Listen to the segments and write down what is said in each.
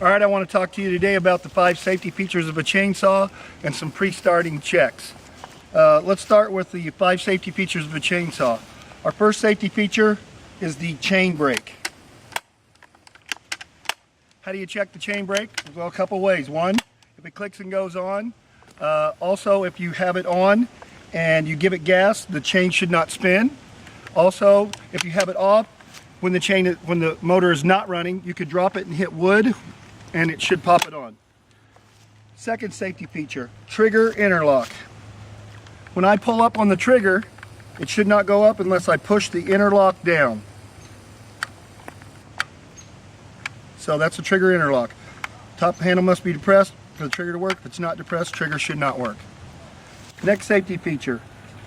Alright, I want to talk to you today about the 5 safety features of a chainsaw and some pre-starting checks. Let's start with the 5 safety features of a chainsaw. Our first safety feature is the chain brake. How do you check the chain brake? Well, a couple ways. One, if it clicks and goes on. Also, if you have it on and you give it gas, the chain should not spin. Also, if you have it off, when the motor is not running, you could drop it and hit wood and it should pop it on. Second safety feature, trigger interlock. When I pull up on the trigger, it should not go up unless I push the interlock down. So that's the trigger interlock. Top handle must be depressed for the trigger to work. If it's not depressed, trigger should not work. Next safety feature,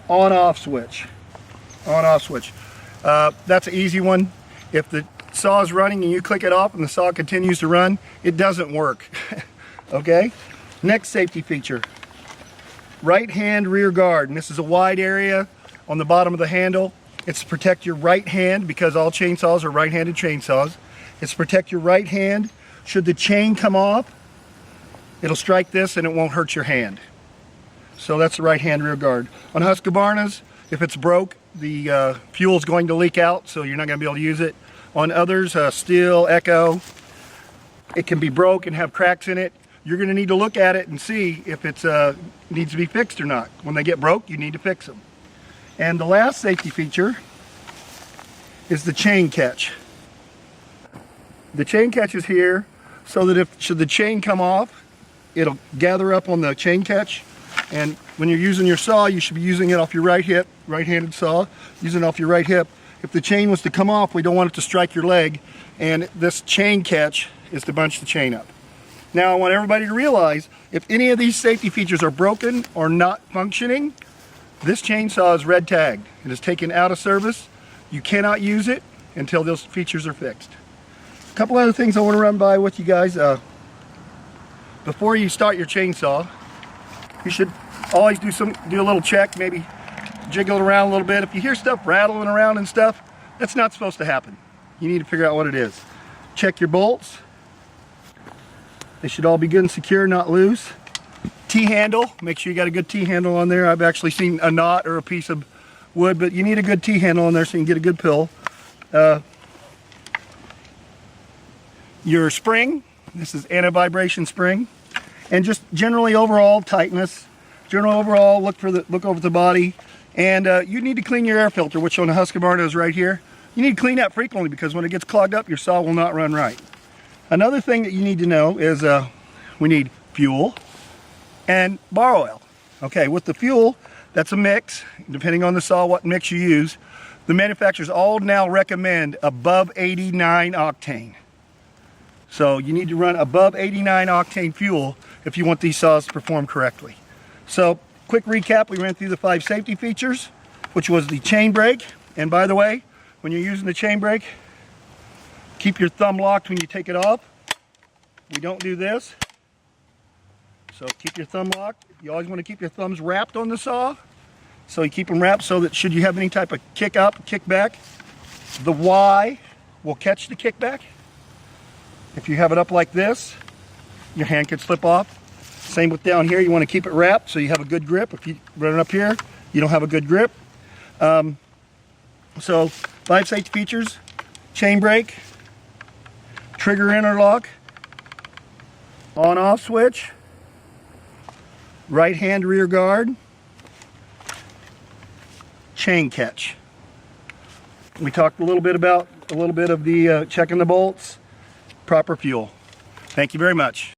on-off switch. On-off switch. That's an easy one. If the saw is running and you click it off and the saw continues to run, it doesn't work. Okay? Next safety feature, right hand rear guard. And this is a wide area on the bottom of the handle. It's to protect your right hand because all chainsaws are right-handed chainsaws. It's to protect your right hand. Should the chain come off, it'll strike this and it won't hurt your hand. So that's the right hand rear guard. On Husqvarna's, if it's broke, the fuel is going to leak out, so you're not going to be able to use it. On others, Stihl, Echo, it can be broke and have cracks in it. You're going to need to look at it and see if it needs to be fixed or not. When they get broke, you need to fix them. And the last safety feature is the chain catch. The chain catch is here so that should the chain come off, it'll gather up on the chain catch. And when you're using your saw, you should be using it off your right hip, right-handed saw, using it off your right hip. If the chain was to come off, we don't want it to strike your leg, and this chain catch is to bunch the chain up. Now I want everybody to realize, if any of these safety features are broken or not functioning, this chainsaw is red tagged. It is taken out of service. You cannot use it until those features are fixed. A couple other things I want to run by with you guys. Before you start your chainsaw, you should always do a little check, maybe jiggle it around a little bit. If you hear stuff rattling around and stuff, that's not supposed to happen. You need to figure out what it is. Check your bolts. They should all be good and secure, not loose. T-handle, make sure you got a good T-handle on there. I've actually seen a knot or a piece of wood, but you need a good T-handle on there so you can get a good pull. Your spring, this is anti-vibration spring. And just generally overall tightness, general overall look over the body, and you need to clean your air filter, which on the Husqvarna is right here. You need to clean that frequently because when it gets clogged up, your saw will not run right. Another thing that you need to know is we need fuel and bar oil. Okay, with the fuel, that's a mix, depending on the saw, what mix you use. The manufacturers all now recommend above 89 octane. So you need to run above 89 octane fuel if you want these saws to perform correctly. So, quick recap, we ran through the 5 safety features, which was the chain brake. And by the way, when you're using the chain brake, keep your thumb locked when you take it off. We don't do this. So keep your thumb locked. You always want to keep your thumbs wrapped on the saw. So you keep them wrapped so that should you have any type of kick up, kick back, the Y will catch the kickback. If you have it up like this, your hand could slip off. Same with down here, you want to keep it wrapped so you have a good grip. If you run it up here, you don't have a good grip. So 5 safety features, chain brake, trigger interlock, on-off switch, right hand rear guard, chain catch. We talked a little bit of the checking the bolts, proper fuel. Thank you very much.